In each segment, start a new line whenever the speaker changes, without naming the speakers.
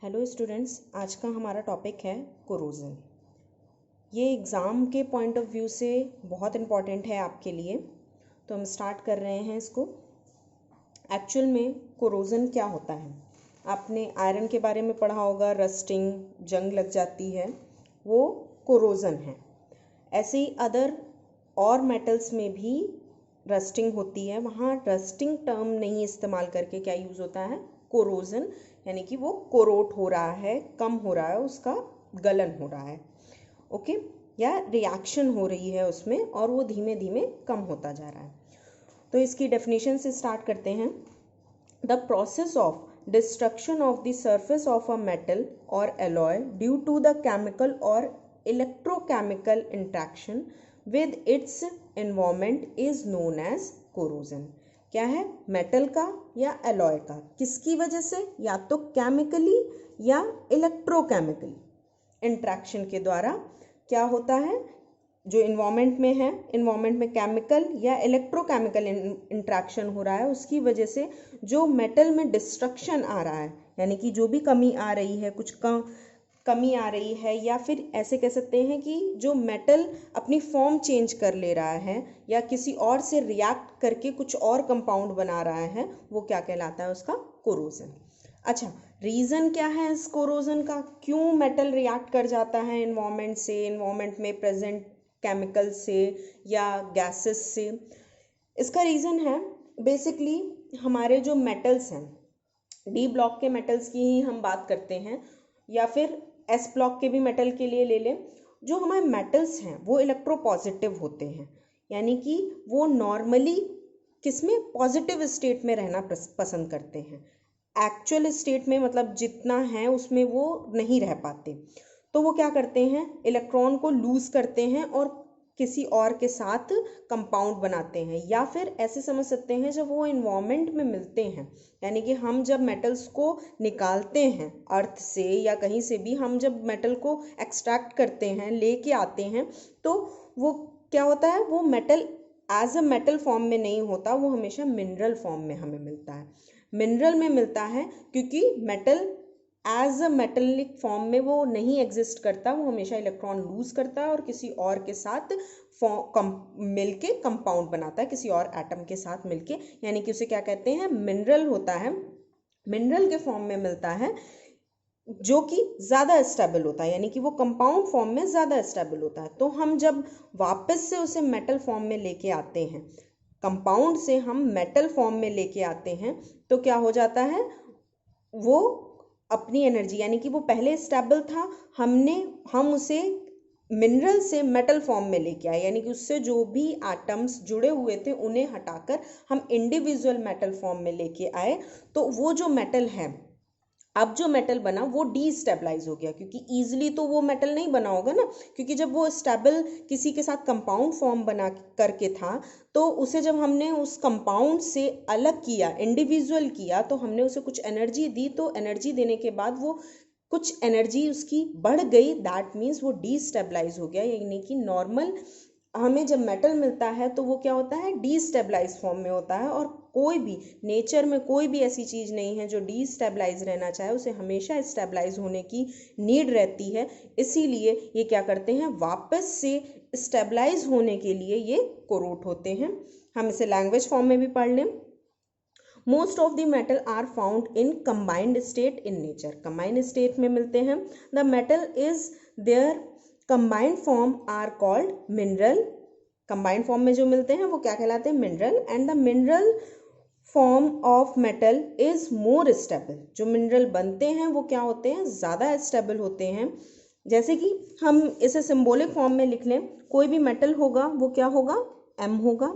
Hello students, आज का हमारा टॉपिक है कोरोजन। ये एग्ज़ाम के पॉइंट ऑफ व्यू से बहुत इम्पॉर्टेंट है आपके लिए, तो हम स्टार्ट कर रहे हैं इसको। एक्चुअल में कोरोजन क्या होता है? आपने आयरन के बारे में पढ़ा होगा, रस्टिंग, जंग लग जाती है, वो कोरोजन है। ऐसे ही अदर और मेटल्स में भी रस्टिंग होती है, वहाँ रस्टिंग टर्म नहीं इस्तेमाल करके क्या यूज़ होता है? कोरोजन, यानी कि वो कोरोट हो रहा है, कम हो रहा है, उसका गलन हो रहा है, ओके, या रिएक्शन हो रही है उसमें और वो धीमे धीमे कम होता जा रहा है। तो इसकी डेफिनेशन से स्टार्ट करते हैं। The process of destruction of the surface of a metal और alloy due to the chemical और electrochemical interaction with its environment is known as corrosion. क्या है? मेटल का या एलॉय का, किसकी वजह से? या तो केमिकली या इलेक्ट्रोकेमिकली इंट्रैक्शन के द्वारा क्या होता है? जो इन्वायरमेंट में है, इन्वायरमेंट में केमिकल या इलेक्ट्रोकेमिकल इंट्रैक्शन हो रहा है, उसकी वजह से जो मेटल में डिस्ट्रक्शन आ रहा है, यानी कि जो भी कमी आ रही है, कुछ कमी आ रही है, या फिर ऐसे कह सकते हैं कि जो मेटल अपनी फॉर्म चेंज कर ले रहा है या किसी और से रिएक्ट करके कुछ और कंपाउंड बना रहा है, वो क्या कहलाता है? उसका कोरोजन। अच्छा, रीज़न क्या है इस कोरोजन का? क्यों मेटल रिएक्ट कर जाता है इन्वायरमेंट से, इन्वायरमेंट में प्रेजेंट केमिकल से या गैसेस से? इसका रीज़न है बेसिकली हमारे जो मेटल्स हैं, डी ब्लॉक के मेटल्स की ही हम बात करते हैं, या फिर एस ब्लॉक के भी मेटल के लिए ले लें। जो हमारे मेटल्स हैं वो इलेक्ट्रोपॉजिटिव होते हैं, यानी कि वो नॉर्मली किसमें? पॉजिटिव स्टेट में रहना पसंद करते हैं। एक्चुअल स्टेट में, मतलब जितना है उसमें वो नहीं रह पाते, तो वो क्या करते हैं? इलेक्ट्रॉन को लूज करते हैं और किसी और के साथ कंपाउंड बनाते हैं, या फिर ऐसे समझ सकते हैं जब वो इन्वायरमेंट में मिलते हैं, यानी कि हम जब मेटल्स को निकालते हैं अर्थ से या कहीं से भी, हम जब मेटल को एक्सट्रैक्ट करते हैं, लेके आते हैं, तो वो क्या होता है? वो metal as a metal form में नहीं होता, वो हमेशा मिनरल फॉर्म में हमें मिलता है। मिनरल में मिलता है क्योंकि metal as a metallic form में वो नहीं एग्जिस्ट करता, वो हमेशा इलेक्ट्रॉन लूज करता है और किसी और के साथ मिलके कंपाउंड बनाता है, किसी और एटम के साथ मिलके, यानी कि उसे क्या कहते हैं? मिनरल होता है, मिनरल के फॉर्म में मिलता है, जो कि ज़्यादा स्टेबल होता है, यानी कि वो कंपाउंड फॉर्म में ज़्यादा स्टेबल होता है। तो हम जब वापस से उसे मेटल फॉर्म में लेके आते हैं, कंपाउंड से हम मेटल फॉर्म में लेके आते हैं, तो क्या हो जाता है? वो अपनी एनर्जी, यानी कि वो पहले स्टेबल था, हम उसे मिनरल से मेटल फॉर्म में लेके आए, यानी कि उससे जो भी एटम्स जुड़े हुए थे उन्हें हटाकर हम इंडिविजुअल मेटल फॉर्म में लेके आए। तो वो जो मेटल है, अब जो मेटल बना वो डीस्टेबलाइज हो गया, क्योंकि ईजिली तो वो मेटल नहीं बना होगा ना, क्योंकि जब वो स्टेबल किसी के साथ कंपाउंड फॉर्म बना करके था, तो उसे जब हमने उस कंपाउंड से अलग किया, इंडिविजुअल किया, तो हमने उसे कुछ एनर्जी दी, तो एनर्जी देने के बाद वो कुछ एनर्जी उसकी बढ़ गई, दैट मीन्स वो डीस्टेबलाइज हो गया। यानी कि नॉर्मल हमें जब मेटल मिलता है तो वो क्या होता है? डीस्टेबलाइज फॉर्म में होता है, और कोई भी नेचर में कोई भी ऐसी चीज़ नहीं है जो डीस्टेबलाइज रहना चाहे, उसे हमेशा स्टेबलाइज होने की नीड रहती है। इसीलिए ये क्या करते हैं? वापस से स्टेबलाइज होने के लिए ये कोरोट होते हैं। हम इसे लैंग्वेज फॉर्म में भी पढ़ लें। Most of the metal are found in combined state in nature, combined state में मिलते हैं। The metal is there combined form are called mineral, combined form में जो मिलते हैं वो क्या कहलाते हैं? Mineral. And the mineral form of metal is more stable, जो मिनरल बनते हैं वो क्या होते हैं? ज़्यादा स्टेबल होते हैं। जैसे कि हम इसे सिंबॉलिक फॉर्म में लिख लें, कोई भी मेटल होगा वो क्या होगा? एम होगा।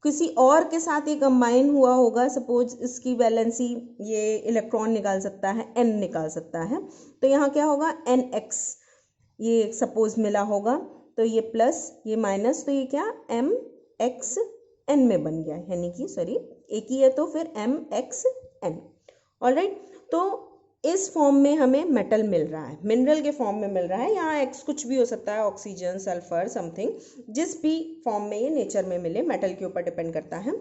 किसी और के साथ ये कंबाइन हुआ होगा, सपोज इसकी वैलेंसी, ये इलेक्ट्रॉन निकाल सकता है, एन निकाल सकता है, तो यहाँ क्या होगा? एन एक्स, ये सपोज मिला होगा, तो ये प्लस ये माइनस, तो ये क्या? एम एक्स एन में बन गया, यानी कि सॉरी एक ही है तो फिर एम एक्स एन। ऑलराइट, तो इस फॉर्म में हमें मेटल मिल रहा है, मिनरल के फॉर्म में मिल रहा है। यहाँ एक्स कुछ भी हो सकता है, ऑक्सीजन, सल्फर, समथिंग, जिस भी फॉर्म में ये नेचर में मिले, मेटल के ऊपर डिपेंड करता है।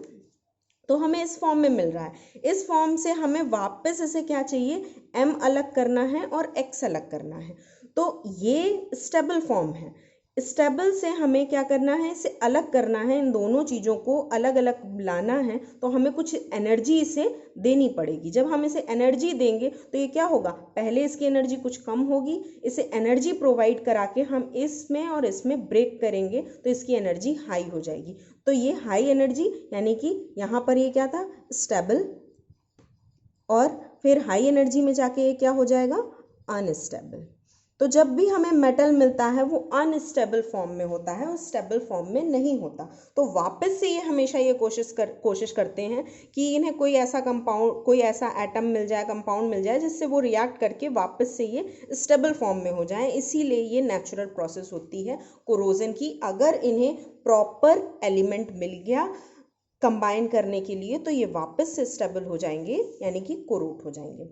तो हमें इस फॉर्म में मिल रहा है। इस फॉर्म से हमें वापस इसे क्या चाहिए, m अलग करना है और x अलग करना है। तो ये स्टेबल फॉर्म है। स्टेबल से हमें क्या करना है, इसे अलग करना है, इन दोनों चीज़ों को अलग अलग लाना है। तो हमें कुछ एनर्जी इसे देनी पड़ेगी। जब हम इसे एनर्जी देंगे तो ये क्या होगा, पहले इसकी एनर्जी कुछ कम होगी, इसे एनर्जी प्रोवाइड करा के हम इसमें और इसमें ब्रेक करेंगे तो इसकी एनर्जी हाई हो जाएगी। तो ये हाई एनर्जी यानी कि यहाँ पर ये क्या था, स्टेबल, और फिर हाई एनर्जी में जाके ये क्या हो जाएगा, अनस्टेबल। तो जब भी हमें मेटल मिलता है वो अनस्टेबल फॉर्म में होता है और स्टेबल फॉर्म में नहीं होता। तो वापस से ये हमेशा ये कोशिश करते हैं कि इन्हें कोई ऐसा कंपाउंड, कोई ऐसा एटम मिल जाए, कंपाउंड मिल जाए जिससे वो रिएक्ट करके वापस से ये स्टेबल फॉर्म में हो जाए। इसीलिए ये नेचुरल प्रोसेस होती है कोरोजन की। अगर इन्हें प्रॉपर एलिमेंट मिल गया कंबाइन करने के लिए तो ये वापस से स्टेबल हो जाएंगे, यानी कि कोरोट हो जाएंगे।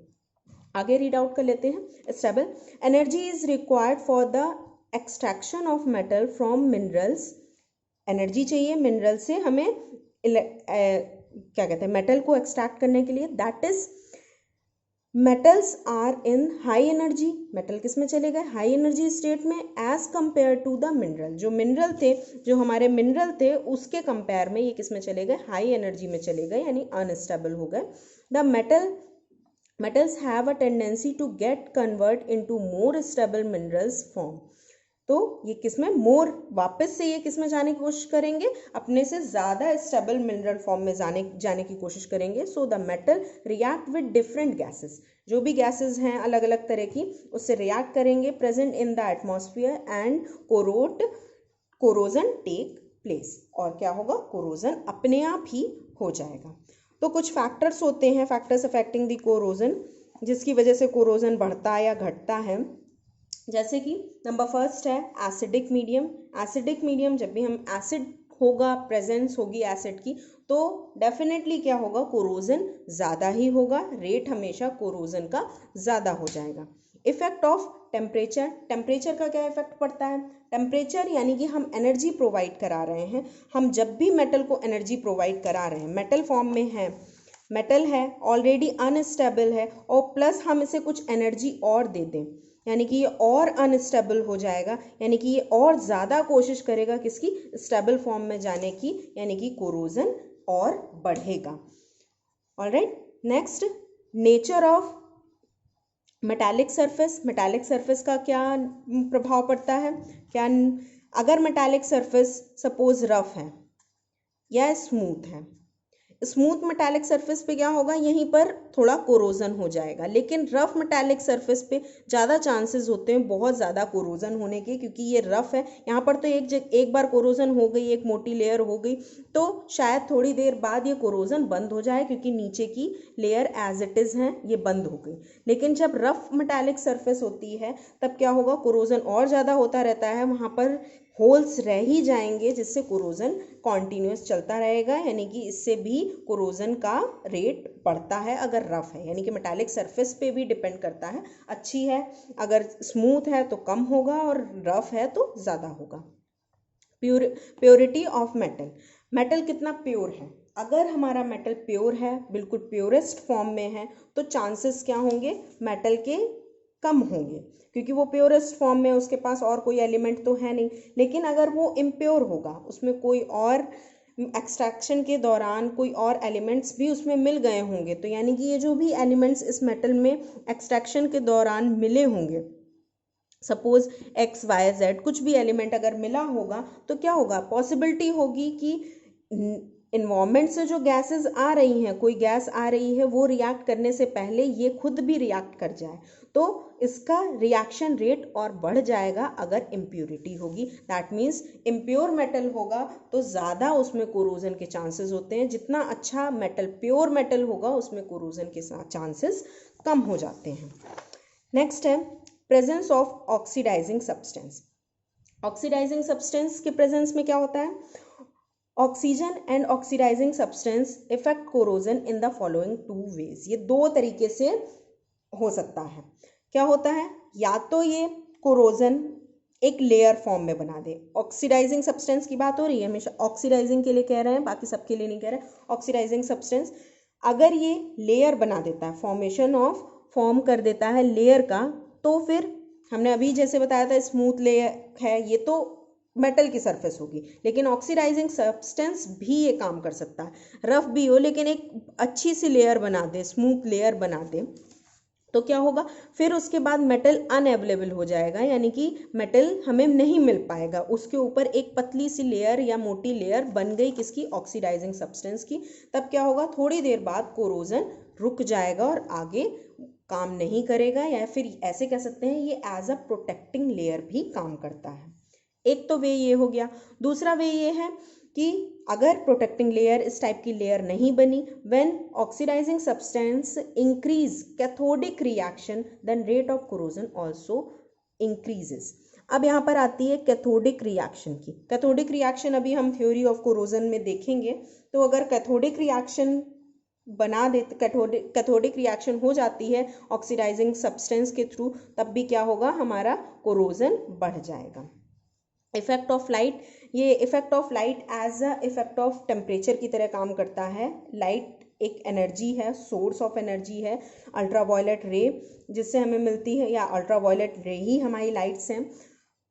आगे रीड आउट कर लेते हैं। Stable, energy is required for the extraction of metal from minerals. Energy चाहिए मिनरल से हमें क्या कहते हैं, मेटल को एक्सट्रैक्ट करने के लिए। That is metals are in high energy. Metal किस में चले गए, हाई एनर्जी स्टेट में, as compare to the mineral. जो मिनरल थे, जो हमारे मिनरल थे उसके कंपेयर में ये किस में चले गए, हाई एनर्जी में चले गए, यानी अनस्टेबल हो गए। The metals have a tendency to get convert into more stable minerals form। तो ये किसमें, मोर, वापस से ये किसमें जाने की कोशिश करेंगे, अपने से ज़्यादा स्टेबल मिनरल फॉर्म में जाने की कोशिश करेंगे। So the metal react with different gases, जो भी गैसेस हैं अलग अलग तरह की, उससे रिएक्ट करेंगे present in the atmosphere and corrosion take place. और क्या होगा, कोरोजन अपने आप ही हो जाएगा। तो कुछ फैक्टर्स होते हैं, फैक्टर्स अफेक्टिंग द कोरोजन, जिसकी वजह से कोरोजन बढ़ता है या घटता है। जैसे कि नंबर फर्स्ट है एसिडिक मीडियम। एसिडिक मीडियम, जब भी हम एसिड होगा, प्रेजेंस होगी एसिड की, तो डेफिनेटली क्या होगा, कोरोजन ज़्यादा ही होगा, रेट हमेशा कोरोजन का ज़्यादा हो जाएगा। इफेक्ट ऑफ टेम्परेचर, टेम्परेचर का क्या इफेक्ट पड़ता है, टेम्परेचर यानी कि हम एनर्जी प्रोवाइड करा रहे हैं। हम जब भी मेटल को एनर्जी प्रोवाइड करा रहे हैं, मेटल फॉर्म में है, मेटल है, ऑलरेडी अनस्टेबल है, और प्लस हम इसे कुछ एनर्जी और दे दें, यानी कि ये और अनस्टेबल हो जाएगा, यानी कि ये और ज़्यादा कोशिश करेगा किसकी, स्टेबल फॉर्म में जाने की, यानी कि कोरोजन और बढ़ेगा। Alright, next, nature of metallic surface. Metallic surface का क्या प्रभाव पड़ता है, क्या, अगर मेटालिक सरफेस सपोज रफ है या स्मूथ है, स्मूथ मेटालिक सरफेस पे क्या होगा, यहीं पर थोड़ा कोरोजन हो जाएगा। लेकिन रफ मेटालिक सरफेस पे ज़्यादा चांसेस होते हैं बहुत ज़्यादा कोरोजन होने के, क्योंकि ये रफ है। यहाँ पर तो एक बार कोरोजन हो गई, एक मोटी लेयर हो गई, तो शायद थोड़ी देर बाद ये कोरोजन बंद हो जाए, क्योंकि नीचे की लेयर एज इट इज़ है ये बंद हो गई। लेकिन जब रफ मेटालिक सरफेस होती है तब क्या होगा, कोरोजन और ज़्यादा होता रहता है, वहाँ पर होल्स रह ही जाएंगे, जिससे कोरोजन कॉन्टीन्यूस चलता रहेगा, यानी कि इससे भी कोरोजन का रेट बढ़ता है अगर रफ है। यानी कि मेटालिक सरफेस पे भी डिपेंड करता है, अच्छी है, अगर स्मूथ है तो कम होगा और रफ है तो ज़्यादा होगा। प्योरिटी ऑफ मेटल, मेटल कितना प्योर है। अगर हमारा मेटल प्योर है, बिल्कुल प्योरेस्ट फॉर्म में है, तो चांसेस क्या होंगे, मेटल के कम होंगे, क्योंकि वो प्योरेस्ट फॉर्म में, उसके पास और कोई एलिमेंट तो है नहीं। लेकिन अगर वो इम्प्योर होगा, उसमें कोई और एक्सट्रैक्शन के दौरान कोई और एलिमेंट्स भी उसमें मिल गए होंगे, तो यानी कि ये जो भी एलिमेंट्स इस मेटल में एक्सट्रैक्शन के दौरान मिले होंगे, सपोज एक्स वाई जेड कुछ भी एलिमेंट अगर मिला होगा, तो क्या होगा, पॉसिबिलिटी होगी कि इन्वायरमेंट से जो गैसेस आ रही हैं, कोई गैस आ रही है, वो रिएक्ट करने से पहले ये खुद भी रिएक्ट कर जाए, तो इसका रिएक्शन रेट और बढ़ जाएगा अगर इम्प्योरिटी होगी। दैट मीन्स इम्प्योर मेटल होगा तो ज़्यादा उसमें कोरोजन के चांसेस होते हैं, जितना अच्छा मेटल, प्योर मेटल होगा, उसमें कोरोजन के चांसेस कम हो जाते हैं। नेक्स्ट है presence of oxidizing substance. Oxidizing substance के प्रेजेंस में क्या होता है, oxygen and oxidizing substance effect corrosion in the following 2 ways. ये 2 तरीके से हो सकता है। क्या होता है, या तो ये कोरोजन एक लेयर फॉर्म में बना दे। ऑक्सीडाइजिंग सब्सटेंस की बात हो रही है, हमेशा ऑक्सीडाइजिंग के लिए कह रहे हैं, बाकी सबके लिए नहीं कह रहे। ऑक्सीडाइजिंग सब्सटेंस अगर ये लेयर बना देता है, फॉर्म कर देता है लेयर का, तो फिर हमने अभी जैसे बताया था स्मूथ लेयर है, ये तो मेटल की सरफेस होगी, लेकिन ऑक्सीडाइजिंग सब्सटेंस भी ये काम कर सकता है, रफ भी हो लेकिन एक अच्छी सी लेयर बना दे, स्मूथ लेयर बना दे, तो क्या होगा फिर उसके बाद मेटल अनअवेलेबल हो जाएगा, यानी कि मेटल हमें नहीं मिल पाएगा। उसके ऊपर एक पतली सी लेयर या मोटी लेयर बन गई किसकी, ऑक्सीडाइजिंग सब्सटेंस की। तब क्या होगा, थोड़ी देर बाद कोरोजन रुक जाएगा और आगे काम नहीं करेगा, या फिर ऐसे कह सकते हैं ये एज अ प्रोटेक्टिंग लेयर भी काम करता है। एक तो वे ये हो गया। दूसरा वे ये है कि अगर प्रोटेक्टिंग लेयर इस टाइप की लेयर नहीं बनी, when oxidizing substance increase cathodic reaction then rate of corrosion also increases. अब यहाँ पर आती है कैथोडिक रिएक्शन की। कैथोडिक रिएक्शन अभी हम थ्योरी ऑफ कोरोजन में देखेंगे। तो अगर कैथोडिक रिएक्शन बना देते, कैथोडिक रिएक्शन हो जाती है ऑक्सीडाइजिंग सब्सटेंस के थ्रू, तब भी क्या होगा, हमारा कोरोजन बढ़ जाएगा। इफेक्ट ऑफ लाइट, ये effect of light as a effect of temperature की तरह काम करता है। लाइट एक एनर्जी है, सोर्स ऑफ एनर्जी है, अल्ट्रावायलेट रे जिससे हमें मिलती है, या अल्ट्रावायलेट रे ही हमारी लाइट्स हैं।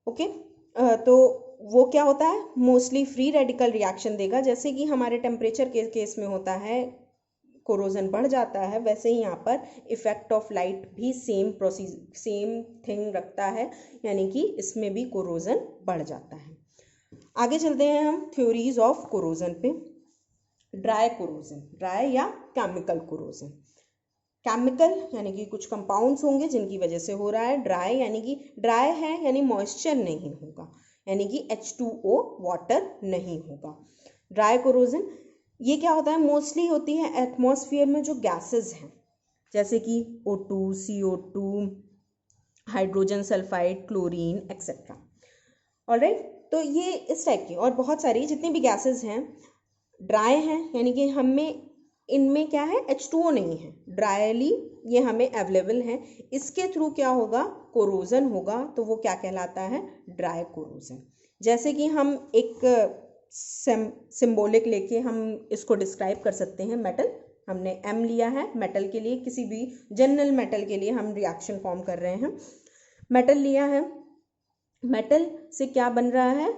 ओके, तो वो क्या होता है, मोस्टली फ्री रेडिकल रिएक्शन देगा। जैसे कि हमारे टेम्परेचर के केस में होता है कोरोजन बढ़ जाता है, वैसे ही यहाँ पर इफेक्ट ऑफ लाइट भी सेम थिंग रखता है, यानी कि इसमें भी कोरोजन बढ़ जाता है। आगे चलते हैं हम थ्योरीज ऑफ कोरोजन पे। ड्राई कोरोजन, ड्राई या केमिकल कोरोजन। केमिकल यानी कि कुछ कंपाउंड्स होंगे जिनकी वजह से हो रहा है। ड्राई यानी कि ड्राई है यानी मॉइस्चर नहीं होगा, यानी कि H2O वाटर नहीं होगा। ड्राई कोरोजन ये क्या होता है, मोस्टली होती है एटमॉस्फेयर में जो गैसेस हैं, जैसे कि O2, CO2, hydrogen sulphide, chlorine etcetera. Alright, तो ये इस टाइप की और बहुत सारी जितनी भी गैसेस हैं ड्राई हैं, यानी कि हमें इनमें क्या है, H2O नहीं है, ड्राईली ये हमें अवेलेबल है। इसके थ्रू क्या होगा, कोरोजन होगा, तो वो क्या कहलाता है, ड्राई कोरोजन। जैसे कि हम एक सिंबॉलिक लेके हम इसको डिस्क्राइब कर सकते हैं। मेटल, हमने M लिया है मेटल के लिए, किसी भी जनरल मेटल के लिए हम रिएक्शन फॉर्म कर रहे हैं। मेटल लिया है, मेटल से क्या बन रहा है,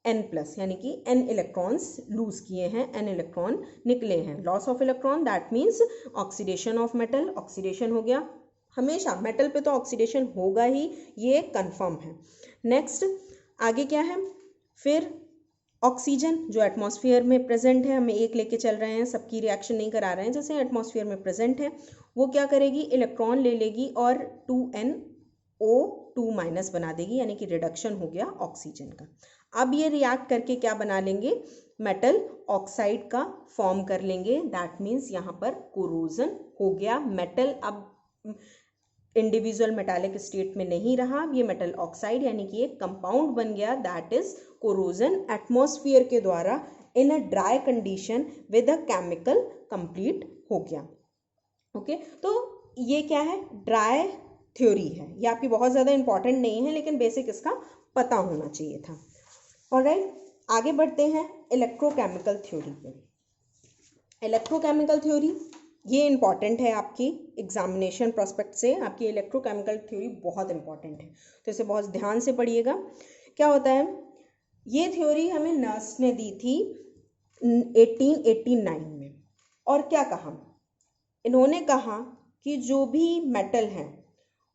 Mn+, यानी कि n इलेक्ट्रॉन्स लूज किए हैं, n इलेक्ट्रॉन निकले हैं। Loss of electron that means oxidation of metal, oxidation हो गया। हमेशा मेटल पे तो ऑक्सीडेशन होगा ही, ये कंफर्म है। नेक्स्ट आगे क्या है, फिर ऑक्सीजन जो एटमॉस्फेयर में प्रेजेंट है, हमें एक लेके चल रहे हैं, सबकी रिएक्शन नहीं करा रहे हैं, जैसे एटमॉस्फेयर में प्रेजेंट है, वो क्या करेगी, इलेक्ट्रॉन ले लेगी और 2NO2- बना देगी, यानी कि रिडक्शन हो गया ऑक्सीजन का। अब ये रिएक्ट करके क्या बना लेंगे, मेटल ऑक्साइड का फॉर्म कर लेंगे, दैट मीन्स यहाँ पर कोरोजन हो गया। मेटल अब इंडिविजुअल मेटालिक स्टेट में नहीं रहा, ये मेटल ऑक्साइड यानी कि एक कंपाउंड बन गया, दैट इज कोरोजन एटमॉस्फेयर के द्वारा in a dry condition with a chemical complete हो गया। ओके, तो ये क्या है, ड्राई थ्योरी है, ये आपकी बहुत ज़्यादा इंपॉर्टेंट नहीं है, लेकिन बेसिक इसका पता होना चाहिए था। ऑलराइट, आगे बढ़ते हैं इलेक्ट्रोकेमिकल थ्योरी पे। इलेक्ट्रोकेमिकल थ्योरी ये इंपॉर्टेंट है आपकी एग्जामिनेशन प्रोस्पेक्ट से, आपकी इलेक्ट्रोकेमिकल थ्योरी बहुत इंपॉर्टेंट है, तो इसे बहुत ध्यान से पढ़िएगा। क्या होता है, ये थ्योरी हमें नर्स ने दी थी 1889 में, और क्या कहा, इन्होंने कहा कि जो भी मेटल हैं,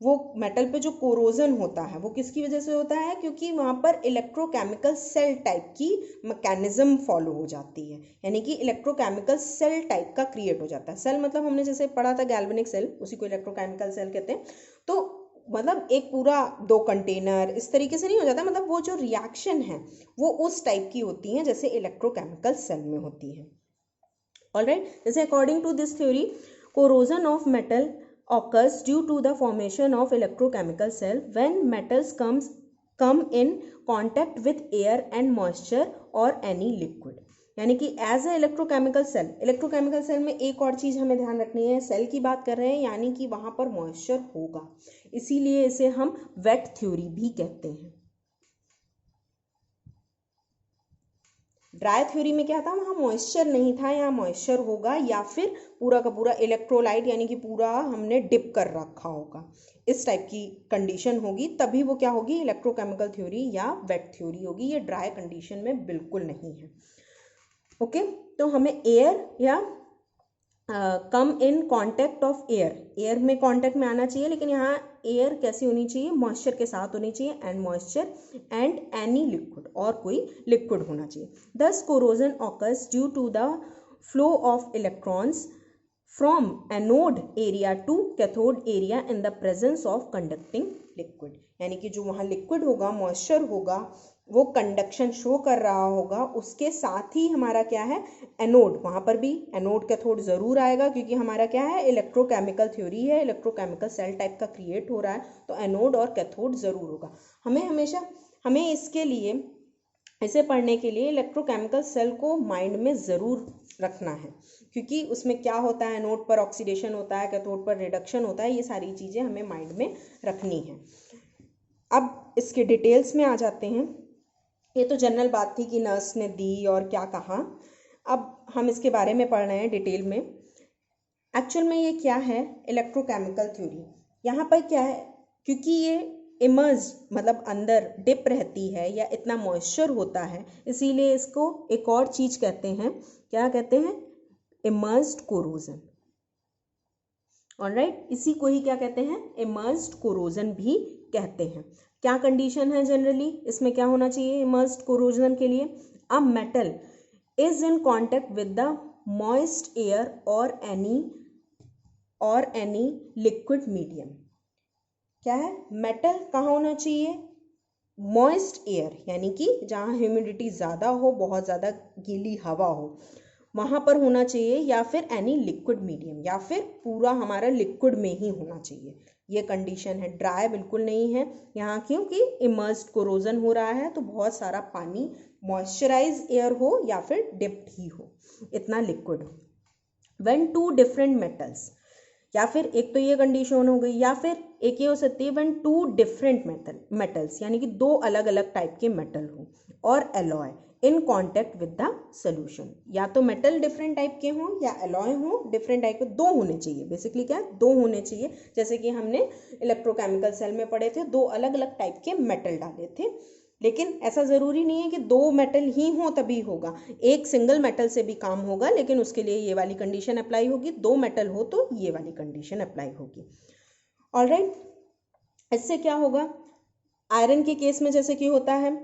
वो मेटल पे जो कोरोजन होता है वो किसकी वजह से होता है, क्योंकि वहाँ पर इलेक्ट्रोकेमिकल सेल टाइप की मैकेनिज्म फॉलो हो जाती है, यानी कि इलेक्ट्रोकेमिकल सेल टाइप का क्रिएट हो जाता है। सेल मतलब हमने जैसे पढ़ा था गैल्वेनिक सेल, उसी को इलेक्ट्रोकेमिकल सेल कहते हैं। तो मतलब एक पूरा 2 कंटेनर इस तरीके से नहीं हो जाता, मतलब वो जो रिएक्शन है वो उस टाइप की होती हैं जैसे इलेक्ट्रोकेमिकल सेल में होती है। ऑलराइट, जैसे according to this theory, corrosion of metal occurs due to the formation of electrochemical cell when metals come in contact with air and moisture or any liquid. यानी कि एज ए इलेक्ट्रोकेमिकल सेल में एक और चीज़ हमें ध्यान रखनी है, cell की बात कर रहे हैं यानी कि वहाँ पर मॉइस्चर होगा, इसीलिए इसे हम वेट थ्योरी भी कहते हैं। ड्राई थ्योरी में क्या था, वहाँ मॉइस्चर नहीं था, यहाँ मॉइस्चर होगा या फिर पूरा का पूरा इलेक्ट्रोलाइट यानी कि पूरा हमने डिप कर रखा होगा, इस टाइप की कंडीशन होगी, तभी वो क्या होगी, इलेक्ट्रोकेमिकल थ्योरी या वेट थ्योरी होगी। ये ड्राई कंडीशन में बिल्कुल नहीं है। ओके, तो हमें एयर या कम इन कांटेक्ट ऑफ एयर में कांटेक्ट में आना चाहिए, लेकिन यहाँ एयर कैसी होनी चाहिए, मॉइस्चर के साथ होनी चाहिए, and moisture and any liquid, और कोई लिक्विड होना चाहिए। Thus corrosion occurs due to the flow of electrons from anode area to cathode area in the presence of conducting liquid, यानी कि जो वहाँ लिक्विड होगा, मॉइस्चर होगा, वो कंडक्शन शो कर रहा होगा, उसके साथ ही हमारा क्या है, एनोड, वहाँ पर भी एनोड कैथोड ज़रूर आएगा, क्योंकि हमारा क्या है, इलेक्ट्रोकेमिकल थ्योरी है, इलेक्ट्रोकेमिकल सेल टाइप का क्रिएट हो रहा है, तो एनोड और कैथोड ज़रूर होगा। हमें इसके लिए, इसे पढ़ने के लिए इलेक्ट्रोकेमिकल सेल को माइंड में ज़रूर रखना है, क्योंकि उसमें क्या होता है, एनोड पर ऑक्सीडेशन होता है, कैथोड पर रिडक्शन होता है, ये सारी चीज़ें हमें माइंड में रखनी है। अब इसके डिटेल्स में आ जाते हैं। ये तो जनरल बात थी कि नर्स ने दी और क्या कहा, अब हम इसके बारे में पढ़ रहे हैं डिटेल में। एक्चुअल में ये क्या है, इलेक्ट्रोकेमिकल थ्योरी। यहाँ पर क्या है, क्योंकि ये इमर्ज मतलब अंदर डिप रहती है या इतना मॉइस्चर होता है, इसीलिए इसको एक और चीज़ कहते हैं, क्या कहते हैं, इमर्ज्ड कोरोजन। ऑलराइट, इसी को ही क्या कहते हैं, इमर्ज्ड कोरोजन भी कहते हैं। क्या कंडीशन है जनरली, इसमें क्या होना चाहिए इमर्ज्ड कोरोजन के लिए, a metal is in contact with the moist air और एनी लिक्विड मीडियम। क्या है, मेटल कहाँ होना चाहिए, मॉइस्ट एयर यानी कि जहाँ ह्यूमिडिटी ज़्यादा हो, बहुत ज़्यादा गीली हवा हो, वहाँ पर होना चाहिए, या फिर एनी लिक्विड मीडियम, या फिर पूरा हमारा लिक्विड में ही होना चाहिए। ये कंडीशन है, ड्राई बिल्कुल नहीं है यहाँ, क्योंकि इमर्ज्ड कोरोजन हो रहा है, तो बहुत सारा पानी, मॉइस्चराइज एयर हो या फिर डिप्ड ही हो, इतना लिक्विड हो। व्हेन टू डिफरेंट मेटल्स, या फिर एक तो ये कंडीशन हो गई, या फिर एक ये हो सकती है व्हेन टू डिफरेंट मेटल्स, यानी कि दो अलग अलग टाइप के मेटल हो, और alloy in contact with the solution, या तो मेटल डिफरेंट टाइप के हों या एलॉय हों डिफरेंट टाइप के, दो होने चाहिए, बेसिकली क्या है, दो होने चाहिए। जैसे कि हमने इलेक्ट्रोकेमिकल सेल में पढ़े थे, दो अलग अलग टाइप के मेटल डाले थे, लेकिन ऐसा ज़रूरी नहीं है कि दो मेटल ही हो तभी होगा, एक सिंगल मेटल से भी काम होगा, लेकिन उसके लिए ये वाली कंडीशन अप्लाई होगी, दो मेटल हो तो ये वाली कंडीशन अप्लाई होगी। ऑलराइट, इससे क्या होगा, आयरन के केस में जैसे कि होता है,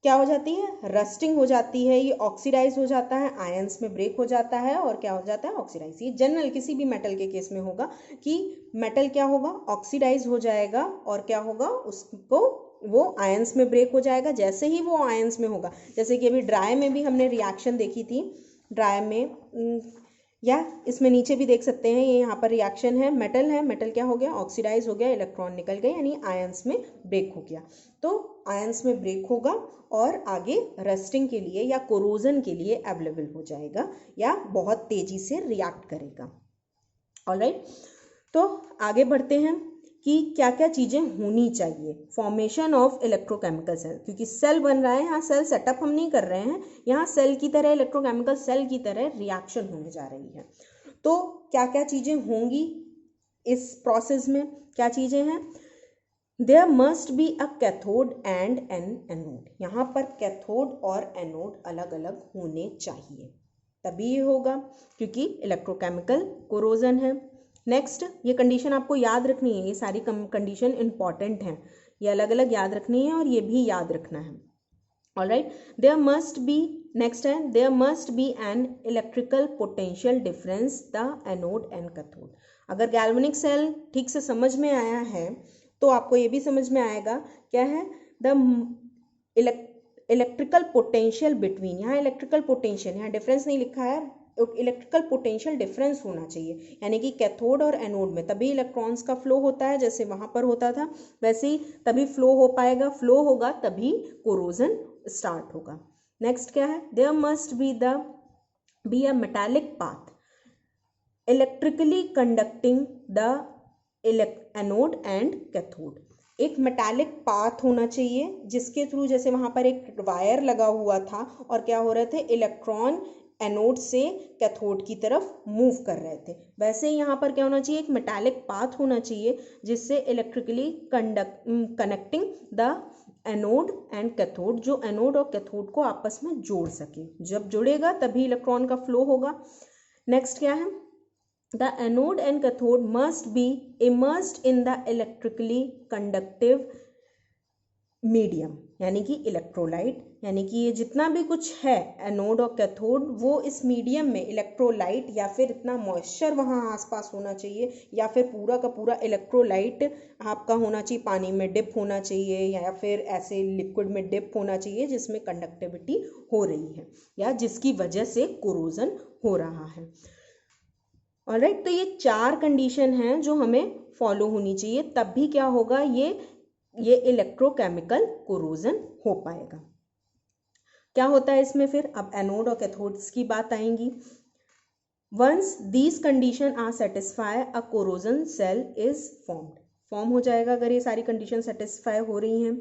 क्या हो जाती है, रस्टिंग हो जाती है, ये ऑक्सीडाइज हो जाता है, आयंस में ब्रेक हो जाता है, और क्या हो जाता है, ऑक्सीडाइज। ये जनरल किसी भी मेटल के केस में होगा कि मेटल क्या होगा, ऑक्सीडाइज हो जाएगा, और क्या होगा, उसको वो आयंस में ब्रेक हो जाएगा। जैसे ही वो आयंस में होगा, जैसे कि अभी ड्राई में भी हमने रिएक्शन देखी थी, ड्राई में या इसमें नीचे भी देख सकते हैं, ये यहाँ पर रिएक्शन है, मेटल क्या हो गया, ऑक्सीडाइज हो गया, इलेक्ट्रॉन निकल गए, यानी आयंस में ब्रेक हो गया, तो आयंस में ब्रेक होगा और आगे रस्टिंग के लिए या कोरोजन के लिए अवेलेबल हो जाएगा, या बहुत तेजी से रिएक्ट करेगा। ऑलराइट, तो आगे बढ़ते हैं कि क्या क्या चीज़ें होनी चाहिए फॉर्मेशन ऑफ इलेक्ट्रोकेमिकल सेल, क्योंकि सेल बन रहा है, यहाँ सेल सेटअप हम नहीं कर रहे हैं, यहाँ सेल की तरह, इलेक्ट्रोकेमिकल सेल की तरह रिएक्शन होने जा रही है। तो क्या क्या चीज़ें होंगी इस प्रोसेस में, क्या चीज़ें हैं, there must be a cathode and an anode, यहाँ पर कैथोड और एनोड अलग अलग होने चाहिए, तभी ये होगा, क्योंकि इलेक्ट्रोकेमिकल कोरोजन है। नेक्स्ट, ये कंडीशन आपको याद रखनी है, ये सारी कंडीशन इंपॉर्टेंट हैं, ये अलग अलग याद रखनी है और ये भी याद रखना है। Alright, there must be, next है, there must be an electrical potential difference the anode and cathode. अगर गैल्वेनिक सेल ठीक से समझ में आया है तो आपको ये भी समझ में आएगा, क्या है, द इलेक्ट्रिकल पोटेंशियल बिटवीन, यहाँ इलेक्ट्रिकल पोटेंशियल, यहाँ डिफरेंस नहीं लिखा है, इलेक्ट्रिकल पोटेंशियल डिफरेंस होना चाहिए, यानी कि कैथोड और एनोड में तभी इलेक्ट्रॉन्स का फ्लो होता है, जैसे वहाँ पर होता था वैसे ही तभी फ्लो हो पाएगा, फ्लो होगा तभी कोरोजन स्टार्ट होगा। नेक्स्ट क्या है, there must be a metallic path electrically conducting the anode and cathode. एक मेटालिक पाथ होना चाहिए जिसके थ्रू, जैसे वहां पर एक वायर लगा हुआ था और क्या हो रहे थे, इलेक्ट्रॉन एनोड से कैथोड की तरफ मूव कर रहे थे, वैसे ही यहाँ पर क्या होना चाहिए, एक मेटालिक पाथ होना चाहिए जिससे electrically connecting the anode and cathode, जो एनोड और कैथोड को आपस में जोड़ सके। जब जुड़ेगा तभी इलेक्ट्रॉन का फ्लो होगा। नेक्स्ट क्या है, the anode and cathode must be immersed in the electrically conductive medium, यानी कि इलेक्ट्रोलाइट, यानी कि ये जितना भी कुछ है एनोड और कैथोड वो इस मीडियम में इलेक्ट्रोलाइट या फिर इतना मॉइस्चर वहाँ आसपास होना चाहिए, या फिर पूरा का पूरा इलेक्ट्रोलाइट आपका होना चाहिए, पानी में डिप होना चाहिए या फिर ऐसे लिक्विड में डिप होना चाहिए जिसमें कंडक्टिविटी हो रही है या जिसकी वजह से कोरोजन हो रहा है। ऑलराइट, तो ये 4 कंडीशन हैं जो हमें फॉलो होनी चाहिए, तब भी क्या होगा, ये इलेक्ट्रोकेमिकल कोरोजन हो पाएगा। क्या होता है इसमें फिर, अब एनोड और कैथोड्स की बात आएंगी। Once these condition are satisfy a corrosion cell is form हो जाएगा अगर ये सारी कंडीशन सेटिस्फाई हो रही हैं।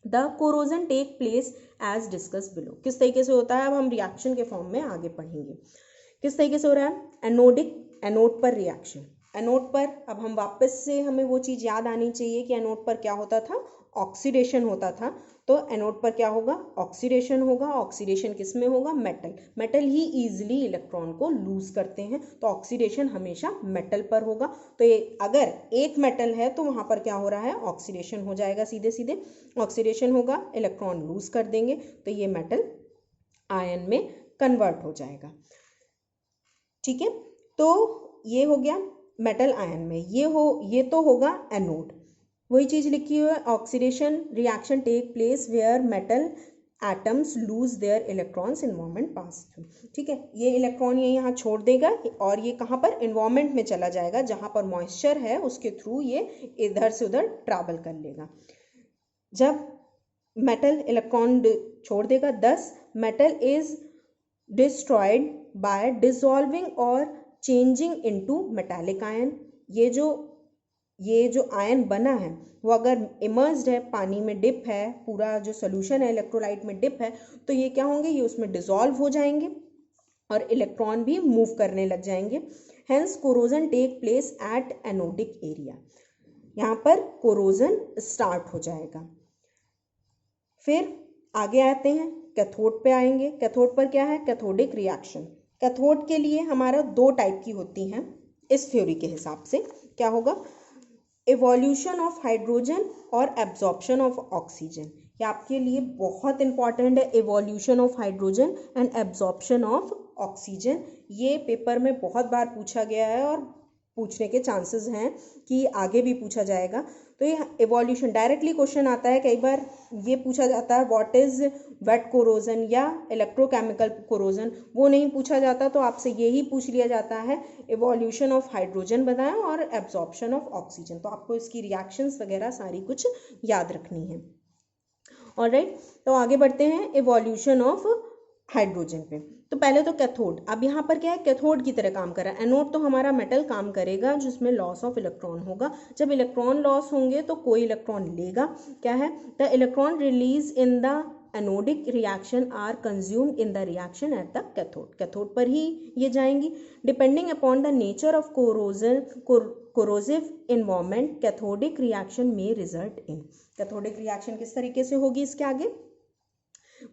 The corrosion take place as discuss below. किस तरीके से होता है, अब हम रिएक्शन के फॉर्म में आगे पढ़ेंगे किस तरीके से हो रहा है। एनोड पर रिएक्शन, एनोड पर अब हम वापस से, हमें वो चीज़ याद आनी चाहिए कि एनोड पर क्या होता था, ऑक्सीडेशन होता था। तो एनोड पर क्या होगा, ऑक्सीडेशन होगा। ऑक्सीडेशन किस में होगा, मेटल ही ईजिली इलेक्ट्रॉन को लूज करते हैं, तो ऑक्सीडेशन हमेशा मेटल पर होगा। तो ये अगर एक मेटल है तो वहाँ पर क्या हो रहा है, ऑक्सीडेशन हो जाएगा, सीधे सीधे ऑक्सीडेशन होगा, इलेक्ट्रॉन लूज कर देंगे तो ये मेटल आयन में कन्वर्ट हो जाएगा। ठीक है, तो ये हो गया मेटल आयन में, ये तो होगा एनोड। वही चीज लिखी हुई है, oxidation reaction take place where metal atoms lose their electrons environment pass through. ठीक है, ये इलेक्ट्रॉन ये यहाँ छोड़ देगा और ये कहाँ पर, इन्वायरमेंट में चला जाएगा, जहाँ पर मॉइस्चर है उसके थ्रू ये इधर से उधर ट्रैवल कर लेगा। जब मेटल इलेक्ट्रॉन छोड़ देगा, 10 metal is destroyed by dissolving और चेंजिंग इनटू मेटालिक आयन। ये जो आयन बना है वो अगर इमर्स्ड है, पानी में डिप है, पूरा जो सोल्यूशन है इलेक्ट्रोलाइट में डिप है, तो ये क्या होंगे, ये उसमें डिसॉल्व हो जाएंगे और इलेक्ट्रॉन भी मूव करने लग जाएंगे। Hence corrosion take place at anodic area, यहाँ पर कोरोजन स्टार्ट हो जाएगा। फिर आगे आते हैं, कैथोड पे आएंगे। कैथोड पर क्या है, कैथोडिक रिएक्शन। कैथोड के लिए हमारा 2 टाइप की होती हैं इस थ्योरी के हिसाब से। क्या होगा, एवोल्यूशन ऑफ हाइड्रोजन और एब्जॉर्प्शन ऑफ ऑक्सीजन। ये आपके लिए बहुत इंपॉर्टेंट है, evolution of hydrogen and absorption of oxygen. ये पेपर में बहुत बार पूछा गया है और पूछने के चांसेस हैं कि आगे भी पूछा जाएगा। तो ये एवोल्यूशन डायरेक्टली क्वेश्चन आता है, कई बार ये पूछा जाता है व्हाट इज वेट कोरोजन या इलेक्ट्रोकेमिकल कोरोजन, वो नहीं पूछा जाता, तो आपसे यही पूछ लिया जाता है एवोल्यूशन ऑफ हाइड्रोजन बताएं और एब्जॉर्प्शन ऑफ ऑक्सीजन। तो आपको इसकी रिएक्शंस वगैरह सारी कुछ याद रखनी है। ऑलराइट, तो आगे बढ़ते हैं एवोल्यूशन ऑफ हाइड्रोजन पे। तो पहले तो कैथोड, अब यहाँ पर क्या है, कैथोड की तरह काम कर रहा है। एनोड तो हमारा मेटल काम करेगा जिसमें लॉस ऑफ इलेक्ट्रॉन होगा। जब इलेक्ट्रॉन लॉस होंगे तो कोई इलेक्ट्रॉन लेगा। क्या है, the electron release in the anodic reaction are consumed in the reaction at the cathode. Cathode पर ही ये जाएंगी। Depending upon the nature of corrosive environment cathodic reaction में रिजल्ट इन। कैथोडिक रिएक्शन किस तरीके से होगी इसके आगे,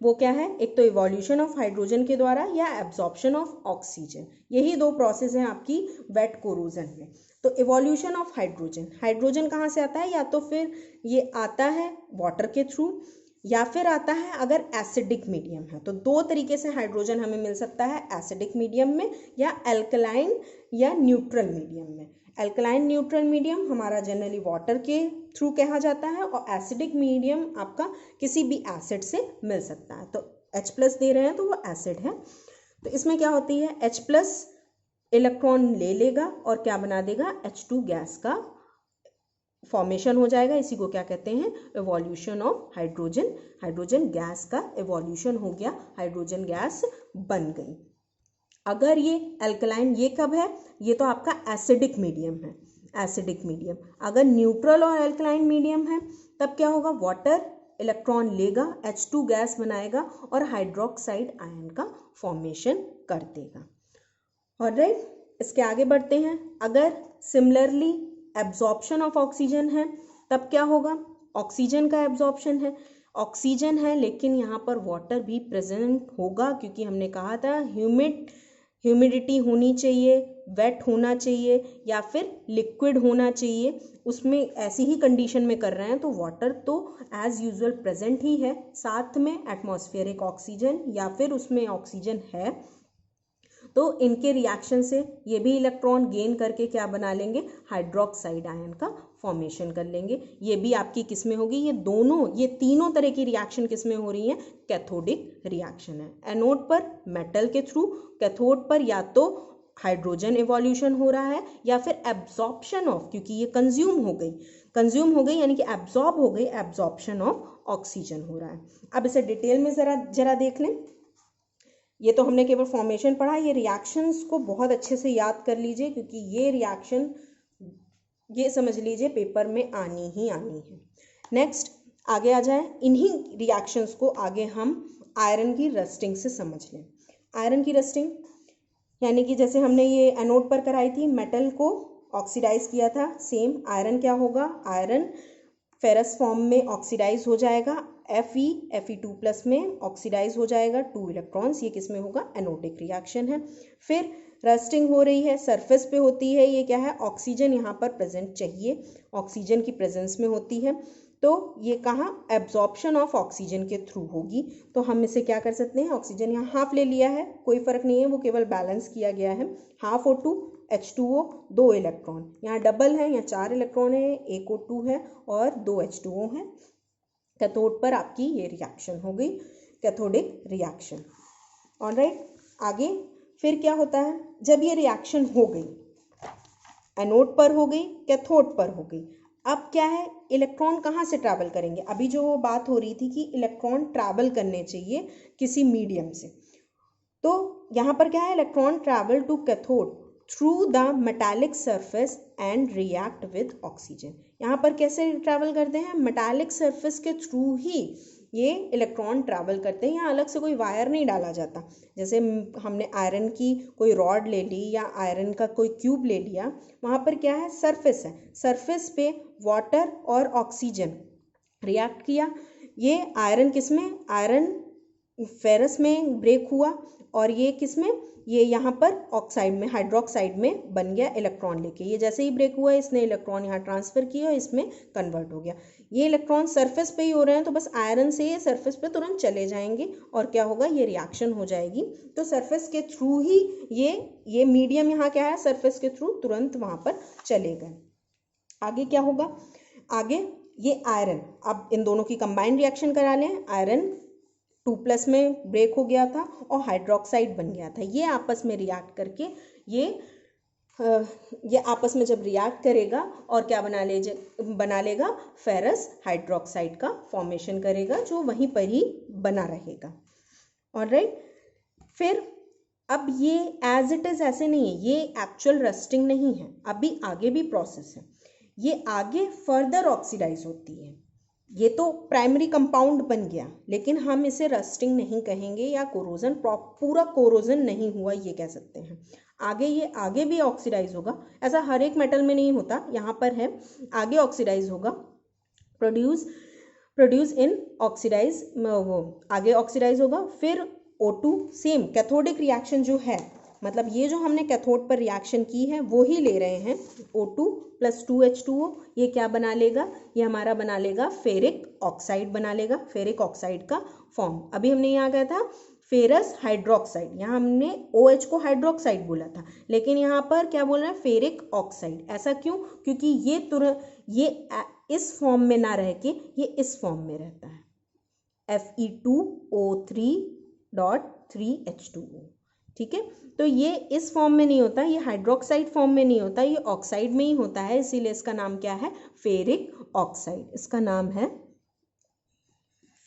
वो क्या है, एक तो इवोल्यूशन ऑफ हाइड्रोजन के द्वारा या एब्जॉर्प्शन ऑफ ऑक्सीजन। यही 2 प्रोसेस हैं आपकी वेट कोरोजन में। तो इवोल्यूशन ऑफ हाइड्रोजन, हाइड्रोजन कहाँ से आता है, या तो फिर ये आता है वाटर के थ्रू या फिर आता है अगर एसिडिक मीडियम है। तो 2 तरीके से हाइड्रोजन हमें मिल सकता है, एसिडिक मीडियम में या एल्कलाइन या न्यूट्रल मीडियम में। एल्कलाइन न्यूट्रल मीडियम हमारा जनरली वाटर के थ्रू कहा जाता है और एसिडिक मीडियम आपका किसी भी एसिड से मिल सकता है। तो H+ दे रहे हैं तो वो एसिड है। तो इसमें क्या होती है, H+ इलेक्ट्रॉन ले लेगा और क्या बना देगा, H2 गैस का फॉर्मेशन हो जाएगा। इसी को क्या कहते हैं, evolution of hydrogen. Hydrogen gas का एवोल्यूशन हो गया, हाइड्रोजन गैस बन गई। अगर ये एल्कलाइन, ये कब है, ये तो आपका एसिडिक मीडियम है, एसिडिक मीडियम। अगर न्यूट्रल और एल्कलाइन मीडियम है तब क्या होगा, वाटर इलेक्ट्रॉन लेगा, H2 गैस बनाएगा और हाइड्रोक्साइड आयन का फॉर्मेशन कर देगा। ऑलराइट, इसके आगे बढ़ते हैं। अगर सिमिलरली एब्जॉर्प्शन ऑफ ऑक्सीजन है तब क्या होगा, ऑक्सीजन का एब्जॉर्प्शन है, ऑक्सीजन है लेकिन यहाँ पर वाटर भी प्रेजेंट होगा, क्योंकि हमने कहा था ह्यूमिडिटी होनी चाहिए, वेट होना चाहिए या फिर लिक्विड होना चाहिए। उसमें ऐसी ही कंडीशन में कर रहे हैं तो वाटर तो एज यूजुअल प्रेजेंट ही है, साथ में एटमॉस्फेरिक ऑक्सीजन या फिर उसमें ऑक्सीजन है। तो इनके रिएक्शन से ये भी इलेक्ट्रॉन गेन करके क्या बना लेंगे, हाइड्रोक्साइड आयन का फॉर्मेशन कर लेंगे। ये भी आपकी किस में होगी, ये दोनों, ये तीनों तरह की रिएक्शन किस में हो रही है, कैथोडिक रिएक्शन है। एनोड पर मेटल के थ्रू, कैथोड पर या तो हाइड्रोजन एवोल्यूशन हो रहा है या फिर एब्जॉर्प्शन ऑफ, क्योंकि ये कंज्यूम हो गई यानी कि एब्जॉर्ब हो गई, एब्जॉर्प्शन ऑफ ऑक्सीजन हो रहा है। अब इसे डिटेल में जरा देख लें। ये तो हमने केवल फॉर्मेशन पढ़ा, ये रिएक्शंस को बहुत अच्छे से याद कर लीजिए, क्योंकि ये रिएक्शन, ये समझ लीजिए पेपर में आनी ही आनी है। नेक्स्ट आगे आ जाए, इन्हीं रिएक्शंस को आगे हम आयरन की रस्टिंग से समझ लें। आयरन की रस्टिंग यानी कि जैसे हमने ये एनोड पर कराई थी, मेटल को ऑक्सीडाइज किया था, सेम आयरन क्या होगा, आयरन फेरस फॉर्म में ऑक्सीडाइज हो जाएगा, Fe2+ में ऑक्सीडाइज हो जाएगा, 2 इलेक्ट्रॉन्स, ये किस में होगा, एनोडिक रिएक्शन है। फिर रस्टिंग हो रही है, सरफेस पे होती है, ये क्या है, ऑक्सीजन यहाँ पर प्रेजेंट चाहिए, ऑक्सीजन की प्रेजेंस में होती है, तो ये कहाँ, एब्जॉर्प्शन ऑफ ऑक्सीजन के थ्रू होगी। तो हम इसे क्या कर सकते हैं, ऑक्सीजन यहाँ हाफ ले लिया है, कोई फर्क नहीं है, वो केवल बैलेंस किया गया है, हाफ O2 H2O 2 इलेक्ट्रॉन, यहाँ डबल है, यहाँ 4 इलेक्ट्रॉन है, एक O2 है और 2 H2O है। कैथोड पर आपकी ये रिएक्शन हो गई, कैथोडिक रिएक्शन। ऑलराइट, आगे फिर क्या होता है, जब ये रिएक्शन हो गई, एनोड पर हो गई, कैथोड पर हो गई, अब क्या है, इलेक्ट्रॉन कहाँ से ट्रैवल करेंगे। अभी जो बात हो रही थी कि इलेक्ट्रॉन ट्रैवल करने चाहिए किसी मीडियम से, तो यहाँ पर क्या है, electron travel to cathode through the metallic surface and react with oxygen. यहाँ पर कैसे ट्रैवल करते हैं, मेटालिक सरफेस के थ्रू ही ये इलेक्ट्रॉन ट्रैवल करते हैं, यहाँ अलग से कोई वायर नहीं डाला जाता। जैसे हमने आयरन की कोई रॉड ले ली या आयरन का कोई क्यूब ले लिया, वहाँ पर क्या है, सरफेस है, सरफेस पे वाटर और ऑक्सीजन रिएक्ट किया, ये आयरन किस में, आयरन फेरस में ब्रेक हुआ और ये किस में, ये यहाँ पर ऑक्साइड में, हाइड्रोक्साइड में बन गया इलेक्ट्रॉन लेके। ये जैसे ही ब्रेक हुआ, इसने इलेक्ट्रॉन यहाँ ट्रांसफर किया और इसमें कन्वर्ट हो गया। ये इलेक्ट्रॉन सरफेस पे ही हो रहे हैं, तो बस आयरन से ये सरफेस पे तुरंत चले जाएंगे और क्या होगा, ये रिएक्शन हो जाएगी। तो सरफेस के थ्रू ही ये मीडियम यहाँ क्या है, सरफेस के थ्रू तुरंत वहाँ पर चले गए। आगे क्या होगा, आगे ये आयरन, अब इन दोनों की कंबाइंड रिएक्शन करा लें, आयरन 2+ में ब्रेक हो गया था और हाइड्रोक्साइड बन गया था, ये आपस में रिएक्ट करके ये आपस में जब रिएक्ट करेगा और क्या बना लेगा, फेरस हाइड्रोक्साइड का फॉर्मेशन करेगा, जो वहीं पर ही बना रहेगा। ऑलराइट, फिर अब ये एज इट इज़ ऐसे नहीं है, ये एक्चुअल रस्टिंग नहीं है, अभी आगे भी प्रोसेस है, ये आगे फर्दर ऑक्सीडाइज होती है। ये तो प्राइमरी कंपाउंड बन गया, लेकिन हम इसे रस्टिंग नहीं कहेंगे या कोरोजन, पूरा कोरोजन नहीं हुआ ये कह सकते हैं। आगे ये आगे भी ऑक्सीडाइज होगा, ऐसा हर एक मेटल में नहीं होता, यहाँ पर है, आगे ऑक्सीडाइज होगा, प्रोड्यूस इन ऑक्सीडाइज, वो आगे ऑक्सीडाइज होगा। फिर O2 सेम कैथोडिक रिएक्शन जो है, मतलब ये जो हमने कैथोड पर रिएक्शन की है वो ही ले रहे हैं, O2 + 2H2O, ये क्या बना लेगा, ये हमारा बना लेगा फेरिक ऑक्साइड बना लेगा, फेरिक ऑक्साइड का फॉर्म। अभी हमने यहाँ कहा था फेरस हाइड्रोक्साइड, यहाँ हमने OH को हाइड्रोक्साइड बोला था, लेकिन यहाँ पर क्या बोल रहे हैं, फेरिक ऑक्साइड। ऐसा क्यों, क्योंकि ये तुरंत ये इस फॉर्म में ना रह के ये इस फॉर्म में रहता है, Fe2O3.3H2O, ठीक है। तो ये इस फॉर्म में नहीं होता, ये हाइड्रोक्साइड फॉर्म में नहीं होता, ये ऑक्साइड में ही होता है, इसीलिए इसका नाम क्या है, फेरिक ऑक्साइड। इसका नाम है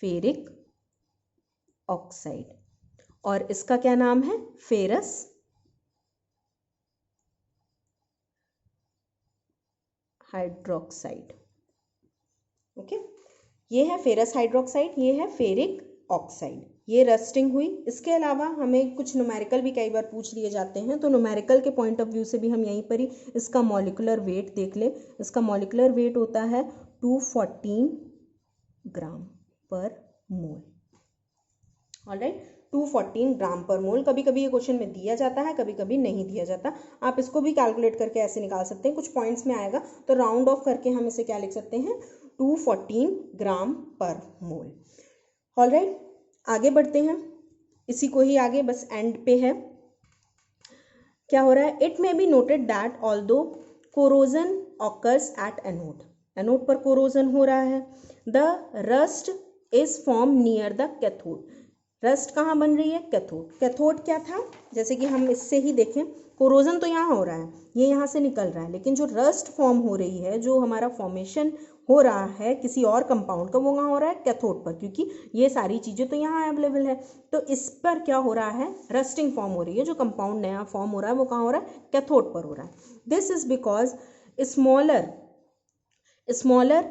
फेरिक ऑक्साइड। और इसका क्या नाम है, फेरस हाइड्रोक्साइड। ओके, ये है फेरस हाइड्रोक्साइड, ये है फेरिक ऑक्साइड। ये रस्टिंग हुई। इसके अलावा हमें कुछ न्यूमेरिकल भी कई बार पूछ लिए जाते हैं, तो न्यूमेरिकल के पॉइंट ऑफ व्यू से भी हम यहीं पर ही इसका मॉलिक्यूलर वेट देख लें। इसका मॉलिक्यूलर वेट होता है 214 ग्राम पर मोल। ऑलराइट, 214 ग्राम पर मोल। कभी कभी ये क्वेश्चन में दिया जाता है, कभी कभी नहीं दिया जाता। आप इसको भी कैलकुलेट करके ऐसे निकाल सकते हैं, कुछ पॉइंट्स में आएगा तो राउंड ऑफ करके हम इसे क्या लिख सकते हैं, 214 ग्राम पर मोल। ऑलराइट, आगे बढ़ते हैं, इसी को ही आगे बस एंड पे है। क्या हो रहा है, it may be noted that although corrosion occurs at anode, anode पर कोरोजन हो रहा है, the rust is form near the cathode. Rust कहाँ बन रही है, कैथोड। कैथोड क्या था, जैसे कि हम इससे ही देखें, कोरोजन तो यहाँ हो रहा है, ये यहाँ से निकल रहा है, लेकिन जो रस्ट फॉर्म हो रही है, जो हमारा फॉर्मेशन हो रहा है किसी और कंपाउंड का, वो कहाँ हो रहा है, कैथोड पर, क्योंकि ये सारी चीज़ें तो यहाँ अवेलेबल है। तो इस पर क्या हो रहा है, रस्टिंग फॉर्म हो रही है, जो कंपाउंड नया फॉर्म हो रहा है वो कहाँ हो रहा है, कैथोड पर हो रहा है। This is because smaller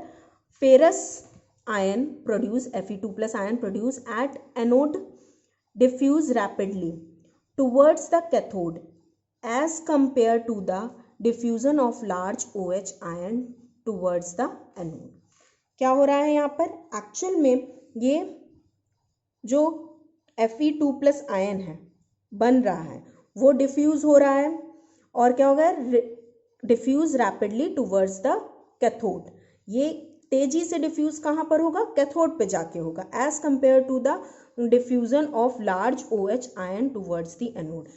ferrous ion produce Fe2 plus ion produce at anode diffuse rapidly towards the cathode as compared to the diffusion of large OH ion towards the anode। क्या हो रहा है यहाँ पर, एक्चुअल में ये जो Fe2 plus ion है बन रहा है वो डिफ्यूज हो रहा है, और क्या होगा, diffuse rapidly towards the cathode. ये तेजी से डिफ्यूज कहाँ पर होगा, कैथोड पे जाके होगा, as compare to the diffusion of large OH ion towards the anode.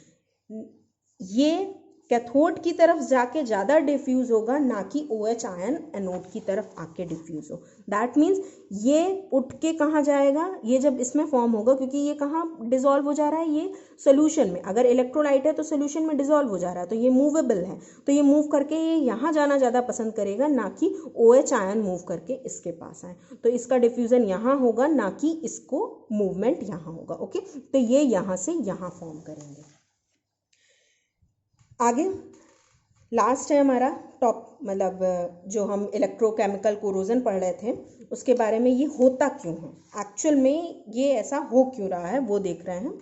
ये कैथोड की तरफ जाके ज़्यादा डिफ्यूज होगा, ना कि OH आयन एनोड की तरफ आके डिफ्यूज हो। दैट मीन्स ये उठ के कहाँ जाएगा, ये जब इसमें फॉर्म होगा, क्योंकि ये कहाँ डिजॉल्व हो जा रहा है, ये सोल्यूशन में। अगर इलेक्ट्रोलाइट है तो सोल्यूशन में डिजॉल्व हो जा रहा है, तो ये मूवेबल है, तो ये मूव करके ये यहाँ जाना ज़्यादा पसंद करेगा, ना कि OH आयन मूव करके इसके पास आए। तो इसका डिफ्यूजन यहाँ होगा, ना कि इसको मूवमेंट यहाँ होगा। ओके, तो ये यहाँ से यहाँ फॉर्म करेंगे। आगे लास्ट है हमारा टॉप, मतलब जो हम इलेक्ट्रोकेमिकल कोरोजन पढ़ रहे थे उसके बारे में, ये होता क्यों है, एक्चुअल में ये ऐसा हो क्यों रहा है वो देख रहे हैं।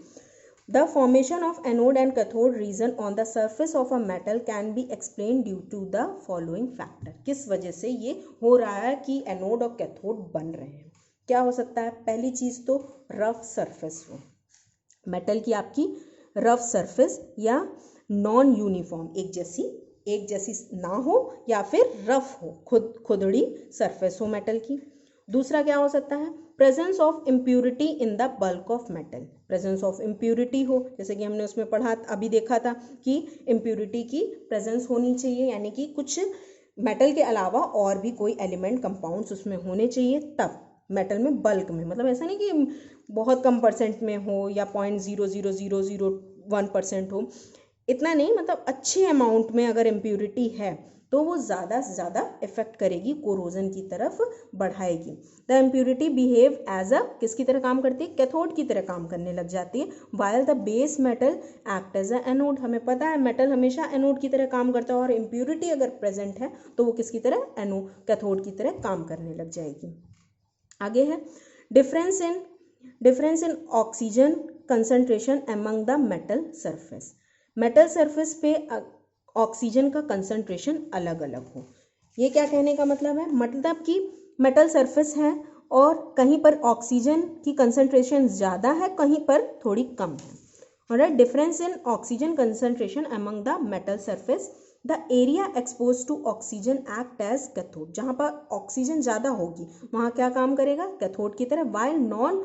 The formation of anode and cathode region on the surface of a metal can be explain due to the following factor. किस वजह से ये हो रहा है कि एनोड और कैथोड बन रहे हैं, क्या हो सकता है, पहली चीज़ तो रफ सरफेस हो, मेटल की आपकी रफ सरफेस या नॉन यूनिफॉर्म, एक जैसी ना हो, या फिर रफ हो, खुदड़ी सरफेस हो मेटल की। दूसरा क्या हो सकता है, presence of impurity in the bulk of metal, presence of impurity हो, जैसे कि हमने उसमें पढ़ा, अभी देखा था कि इम्प्यूरिटी की प्रेजेंस होनी चाहिए, यानी कि कुछ मेटल के अलावा और भी कोई एलिमेंट कंपाउंड्स उसमें होने चाहिए, तब मेटल में बल्क में, मतलब ऐसा नहीं कि बहुत कम परसेंट में हो या 0.00001% हो, इतना नहीं, मतलब अच्छे अमाउंट में अगर इम्प्यूरिटी है तो वो ज़्यादा से ज़्यादा इफेक्ट करेगी, कोरोजन की तरफ बढ़ाएगी। The impurity behave as a, किसकी तरह काम करती है, कैथोड की तरह काम करने लग जाती है, while the base metal act as a anode. हमें पता है मेटल हमेशा एनोड की तरह काम करता है, और इम्प्यूरिटी अगर प्रेजेंट है तो वो किसकी तरह, कैथोड की तरह काम करने लग जाएगी। आगे है difference in oxygen concentration among the metal surface. Metal surface पे ऑक्सीजन का कंसंट्रेशन अलग अलग हो। ये क्या कहने का मतलब है, मतलब कि मेटल सरफेस है और कहीं पर ऑक्सीजन की कंसंट्रेशन ज़्यादा है, कहीं पर थोड़ी कम है। Alright, difference in oxygen concentration among the metal surface, the area expose to oxygen act as cathode. जहाँ पर ऑक्सीजन ज़्यादा होगी वहाँ क्या काम करेगा, कैथोड की तरह, while non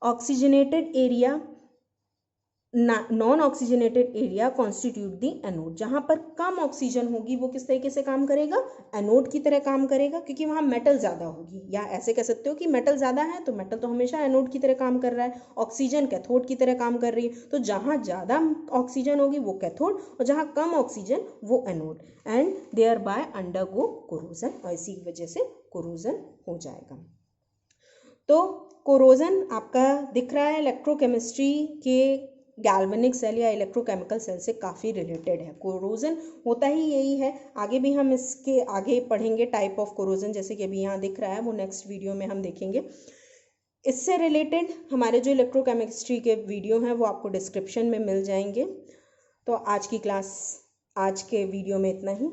oxygenated area non oxygenated area constitute the anode. जहाँ पर कम ऑक्सीजन होगी वो किस तरीके से काम करेगा, एनोड की तरह काम करेगा, क्योंकि वहाँ मेटल ज़्यादा होगी। या ऐसे कह सकते हो कि मेटल ज़्यादा है तो मेटल तो हमेशा एनोड की तरह काम कर रहा है, ऑक्सीजन कैथोड की तरह काम कर रही है। तो जहाँ ज़्यादा ऑक्सीजन होगी वो कैथोड और जहाँ कम ऑक्सीजन वो anode, and thereby undergo corrosion, और इसी वजह से कोरोजन हो जाएगा। तो कोरोजन आपका दिख रहा है इलेक्ट्रोकेमिस्ट्री के गैल्वेनिक सेल या इलेक्ट्रोकेमिकल सेल से काफ़ी रिलेटेड है। कोरोजन होता ही यही है। आगे भी हम इसके आगे पढ़ेंगे टाइप ऑफ कोरोजन, जैसे कि अभी यहाँ दिख रहा है, वो नेक्स्ट वीडियो में हम देखेंगे। इससे रिलेटेड हमारे जो इलेक्ट्रोकेमिस्ट्री के वीडियो हैं वो आपको डिस्क्रिप्शन में मिल जाएंगे। तो आज की क्लास, आज के वीडियो में इतना ही।